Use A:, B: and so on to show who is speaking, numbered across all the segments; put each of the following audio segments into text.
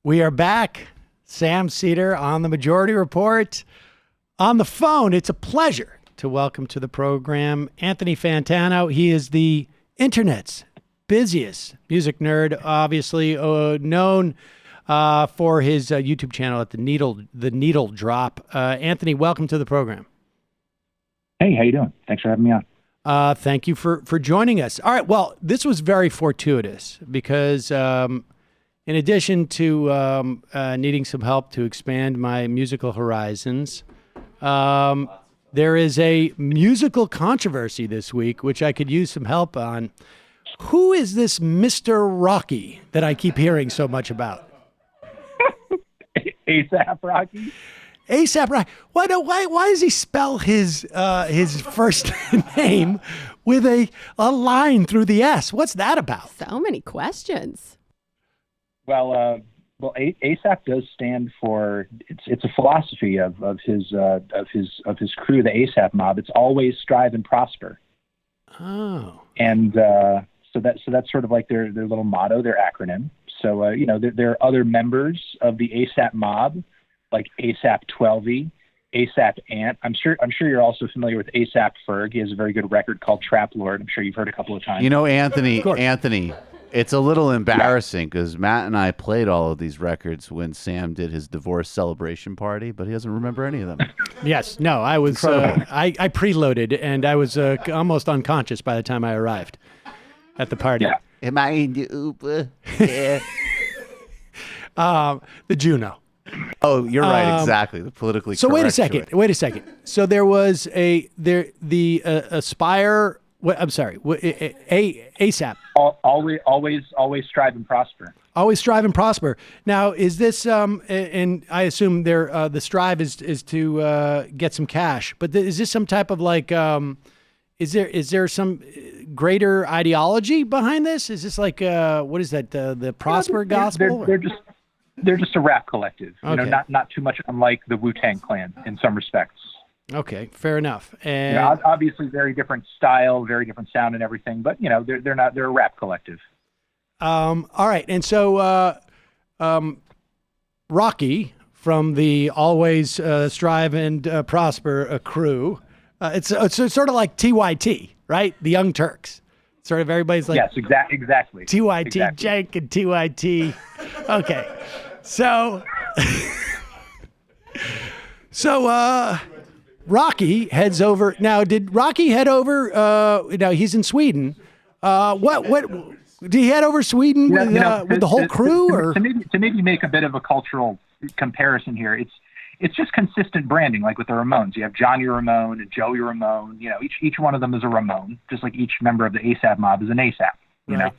A: We are back. Sam Seder on the Majority Report. On the phone, it's a pleasure to welcome to the program Anthony Fantano. He is the internet's busiest music nerd, obviously known for his YouTube channel at the Needle Drop. Anthony, welcome to the program.
B: Hey, how you doing? Thanks for having me on.
A: Thank you for joining us. All right, well, this was very fortuitous because in addition to needing some help to expand my musical horizons, there is a musical controversy this week, which I could use some help on. Who is this Mr. Rocky that I keep hearing so much about?
B: ASAP Rocky?
A: ASAP Rocky. Why does he spell his first name with a line through the S? What's that about?
C: So many questions.
B: Well, ASAP does stand for it's a philosophy of his crew, the ASAP mob. It's always strive and prosper.
A: Oh.
B: And so that's sort of like their little motto, their acronym. So there are other members of the ASAP mob, like ASAP 12E, ASAP Ant. I'm sure you're also familiar with ASAP Ferg. He has a very good record called Trap Lord. I'm sure you've heard a couple of times.
D: You know, Anthony, it's a little embarrassing because Matt and I played all of these records when Sam did his divorce celebration party, but he doesn't remember any of them.
A: Yes, no, I was I preloaded and I was almost unconscious by the time I arrived at the party.
B: Yeah.
D: Am I in the Uber? Yeah.
A: The Juno.
D: Oh, you're right. Exactly. The politically
A: So
D: correct
A: wait a second. So there was the Aspire. I'm sorry. ASAP.
B: Always strive and prosper. Always
A: strive and prosper. Now, is this? And I assume the strive is to get some cash. But is this some type of like? Is there some greater ideology behind this? Is this like what is that? The prosper gospel?
B: They're just a rap collective.
A: Okay.
B: You know, not too much unlike the Wu-Tang Clan in some respects.
A: Okay, fair enough. And
B: obviously, very different style, very different sound, and everything. But they're a rap collective.
A: All right, and so Rocky from the Always Strive and Prosper crew. It's sort of like TYT, right? The Young Turks. Sort of everybody's like
B: yes, exactly.
A: TYT,
B: exactly.
A: Jank and TYT. Okay, so Rocky heads over. Now, did Rocky head over? Now he's in Sweden. What did he head over Sweden with the whole crew?
B: To maybe make a bit of a cultural comparison here, it's just consistent branding, like with the Ramones. You have Johnny Ramone and Joey Ramone. You know, each one of them is a Ramone, just like each member of the ASAP mob is an ASAP. You know.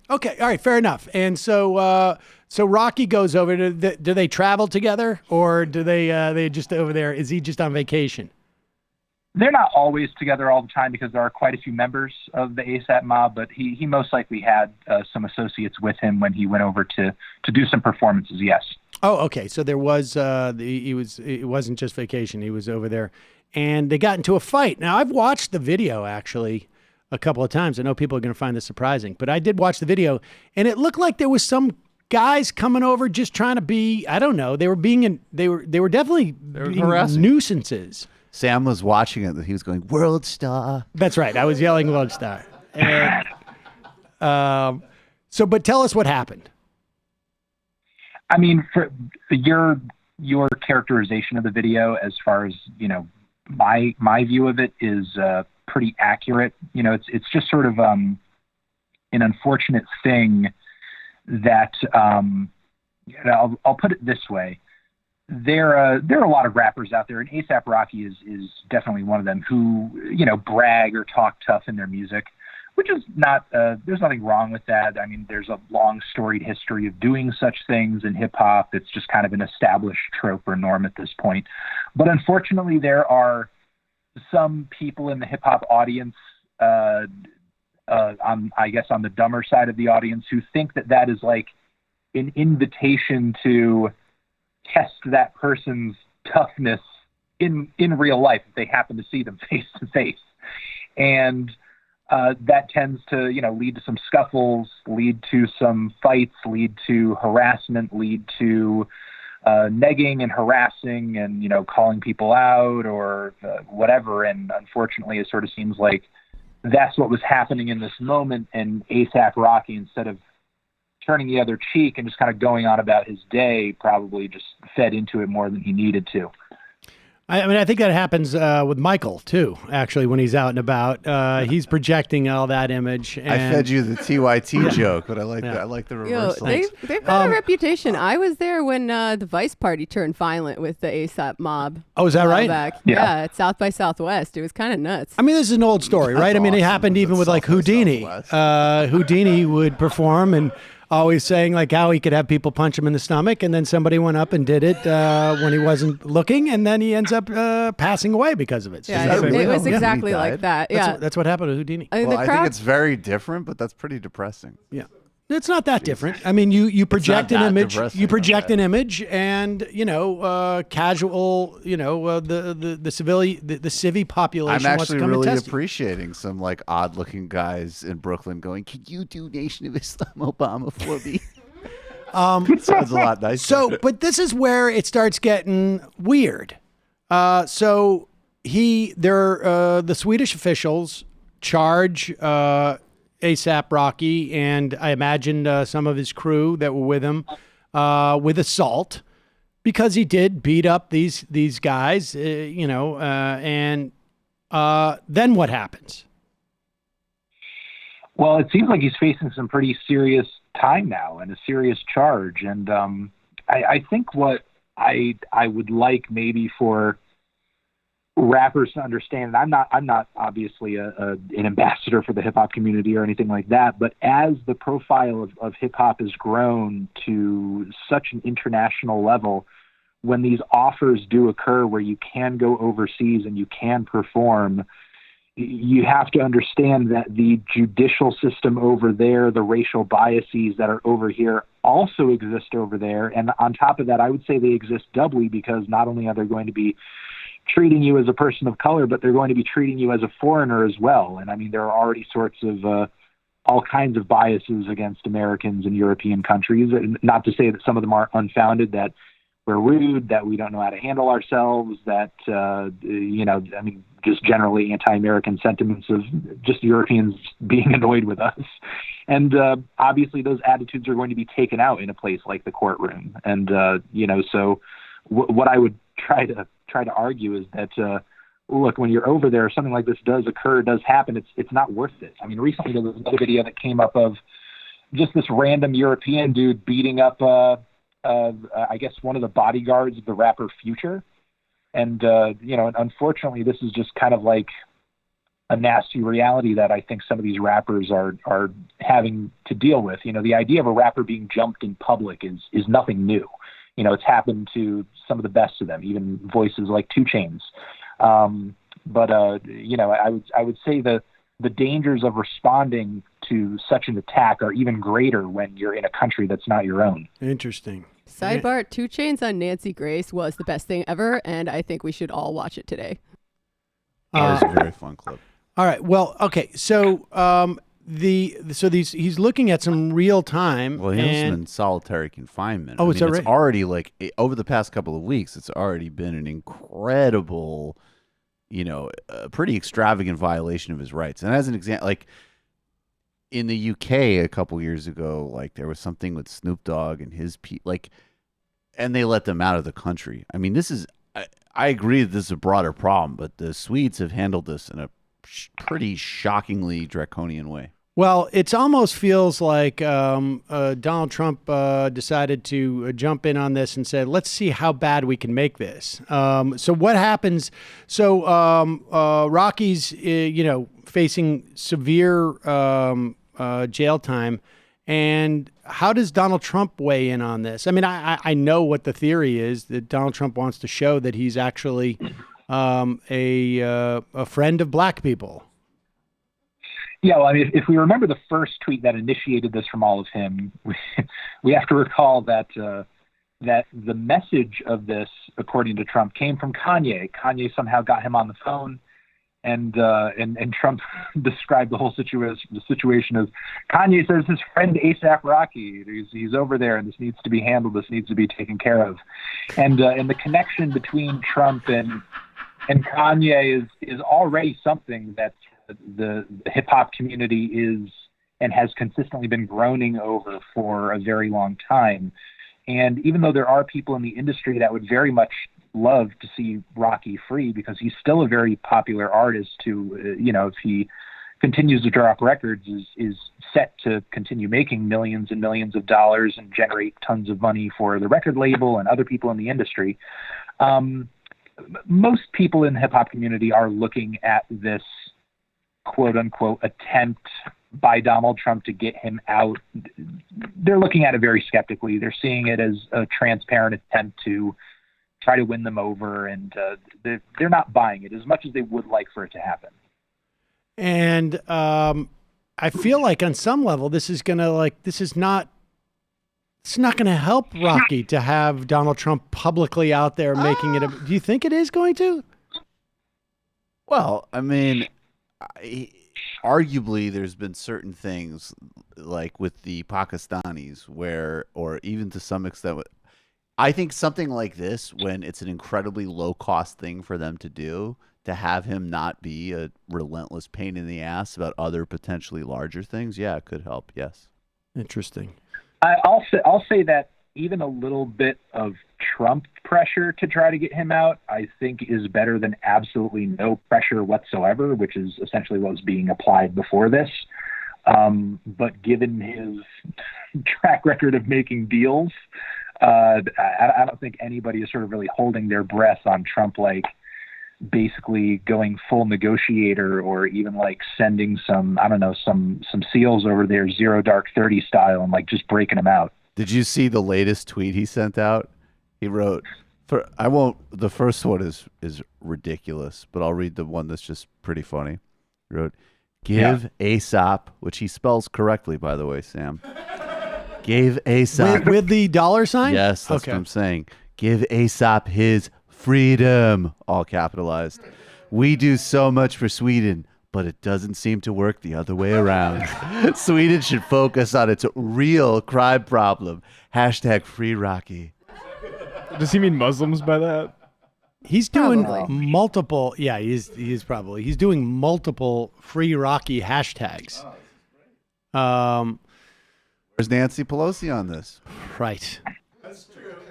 A: Okay, all right, fair enough. And so Rocky goes over. Do they travel together, or do they just over there? Is he just on vacation?
B: They're not always together all the time because there are quite a few members of the ASAP mob, but he most likely had some associates with him when he went over to do some performances. Yes.
A: Oh, okay. So there was it wasn't just vacation. He was over there, and they got into a fight. Now I've watched the video actually a couple of times. I know people are going to find this surprising, but I did watch the video, and it looked like there was some guys coming over just trying to be, I don't know, they were definitely being nuisances.
D: Sam was watching it. He was going, World Star.
A: That's right. I was yelling World Star. And, but tell us what happened.
B: I mean, for your characterization of the video, as far as, my view of it is pretty accurate. It's just sort of an unfortunate thing that I'll put it this way. There are a lot of rappers out there, and ASAP Rocky is definitely one of them who, brag or talk tough in their music, which is not, there's nothing wrong with that. I mean, there's a long storied history of doing such things in hip hop. It's just kind of an established trope or norm at this point. But unfortunately, there are some people in the hip hop audience, on the dumber side of the audience, who think that is like an invitation to test that person's toughness in real life if they happen to see them face to face. And that tends to, lead to some scuffles, lead to some fights, lead to harassment, lead to negging and harassing and, calling people out or whatever. And unfortunately, it sort of seems like that's what was happening in this moment. And A$AP Rocky, instead of turning the other cheek and just kind of going on about his day, probably just fed into it more than he needed to.
A: I mean, I think that happens with Michael, too, actually, when he's out and about. He's projecting all that image. And,
D: I fed you the TYT joke, but I like that. I like the reversal.
C: They've got a reputation. I was there when the Vice Party turned violent with the A$AP mob.
A: Oh, is that right?
C: Back. Yeah, at South by Southwest. It was kind of nuts.
A: I mean, this is an old story, right? I mean, it happened even with like Houdini. Houdini would perform and always saying like how he could have people punch him in the stomach, and then somebody went up and did it when he wasn't looking, and then he ends up passing away because of it.
C: Yeah, it was exactly like that. Yeah,
A: that's what happened to Houdini.
D: I think it's very different, but that's pretty depressing.
A: Yeah. It's not that different. I mean, you project an image. You project an image, and casual. The civvy population.
D: I'm
A: wants to
D: actually
A: come
D: really
A: and test
D: appreciating some like odd-looking guys in Brooklyn going, "Can you do Nation of Islam Obama for me?" Sounds a lot nicer.
A: So, but this is where it starts getting weird. The Swedish officials charge A$AP Rocky and I imagine some of his crew that were with him with assault because he did beat up these guys, and then what happens?
B: Well, it seems like he's facing some pretty serious time now and a serious charge. And I think what I would like maybe for rappers to understand, and I'm not obviously an ambassador for the hip hop community or anything like that, but as the profile of hip hop has grown to such an international level, when these offers do occur where you can go overseas and you can perform, you have to understand that the judicial system over there, the racial biases that are over here also exist over there. And on top of that, I would say they exist doubly, because not only are they going to be treating you as a person of color, but they're going to be treating you as a foreigner as well. And I mean, there are already sorts of all kinds of biases against Americans in European countries. And not to say that some of them are unfounded, that we're rude, that we don't know how to handle ourselves, that, just generally anti-American sentiments of just Europeans being annoyed with us. And obviously those attitudes are going to be taken out in a place like the courtroom. And, so what I would try to argue is that, look, when you're over there, something like this does occur, does happen. It's not worth it. I mean, recently there was another video that came up of just this random European dude beating up, I guess one of the bodyguards of the rapper Future. And, unfortunately, this is just kind of like a nasty reality that I think some of these rappers are having to deal with. The idea of a rapper being jumped in public is nothing new. It's happened to some of the best of them, even voices like 2 Chainz. But I would say the dangers of responding to such an attack are even greater when you're in a country that's not your own.
A: Interesting.
C: Sidebar, 2 Chainz on Nancy Grace was the best thing ever, and I think we should all watch it today.
D: That was a very fun clip.
A: All right. Well, okay. So he's looking at some real time.
D: Well, he was in solitary confinement.
A: Oh, it's
D: already like over the past couple of weeks, it's already been an incredible, a pretty extravagant violation of his rights. And as an example, like in the UK a couple years ago, like there was something with Snoop Dogg and his and they let them out of the country. I mean, I agree that this is a broader problem, but the Swedes have handled this in a pretty shockingly draconian way.
A: Well, it almost feels like Donald Trump decided to jump in on this and said, let's see how bad we can make this. So what happens? So Rocky's, facing severe jail time. And how does Donald Trump weigh in on this? I mean, I know what the theory is, that Donald Trump wants to show that he's actually a friend of black people.
B: Yeah, well, I mean, if we remember the first tweet that initiated this from all of him, we have to recall that that the message of this, according to Trump, came from Kanye. Kanye somehow got him on the phone and Trump described the whole situation as Kanye says his friend ASAP Rocky, he's over there and this needs to be handled, this needs to be taken care of, and the connection between Trump and Kanye is already something that the hip hop community is and has consistently been groaning over for a very long time. And even though there are people in the industry that would very much love to see Rocky free, because he's still a very popular artist who, if he continues to drop records, is set to continue making millions and millions of dollars and generate tons of money for the record label and other people in the industry. Most people in the hip hop community are looking at this quote unquote attempt by Donald Trump to get him out. They're looking at it very skeptically. They're seeing it as a transparent attempt to try to win them over, and they're not buying it as much as they would like for it to happen.
A: And I feel like on some level, it's not going to help Rocky to have Donald Trump publicly out there making it. Do you think it is going to?
D: Well, I mean, arguably there's been certain things like with the Pakistanis or even to some extent, I think something like this, when it's an incredibly low cost thing for them to do, to have him not be a relentless pain in the ass about other potentially larger things, yeah, it could help. Yes.
A: Interesting.
B: I'll say that even a little bit of Trump pressure to try to get him out, I think, is better than absolutely no pressure whatsoever, which is essentially what was being applied before this. But given his track record of making deals, I don't think anybody is sort of really holding their breath on Trump, like basically going full negotiator or even like sending some SEALs over there, Zero Dark 30 style, and like just breaking them out.
D: Did you see the latest tweet he sent out? He wrote, the first one is ridiculous, but I'll read the one that's just pretty funny. He wrote, give ASAP, which he spells correctly, by the way, Sam. Give ASAP.
A: With the dollar sign?
D: Yes, that's what I'm saying. Give ASAP his freedom, all capitalized. We do so much for Sweden, but it doesn't seem to work the other way around. Sweden should focus on its real crime problem. # free Rocky.
E: Does he mean Muslims by that?
A: He's doing multiple. Yeah, he's doing multiple free Rocky hashtags.
D: Where's Nancy Pelosi on this?
A: Right.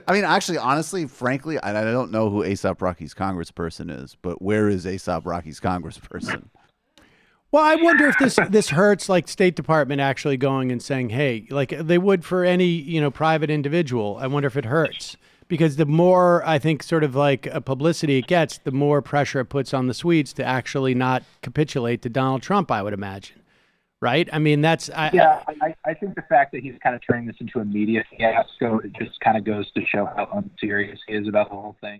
D: I mean, actually, honestly, frankly, I don't know who A$AP Rocky's congressperson is, but where is A$AP Rocky's congressperson?
A: Well, I wonder if this hurts, like State Department actually going and saying, hey, like they would for any, private individual. I wonder if it hurts, because the more, I think, sort of like publicity it gets, the more pressure it puts on the Swedes to actually not capitulate to Donald Trump, I would imagine. Right? I mean, I
B: think the fact that he's kind of turning this into a media fiasco, it just kind of goes to show how unserious he is about the whole thing.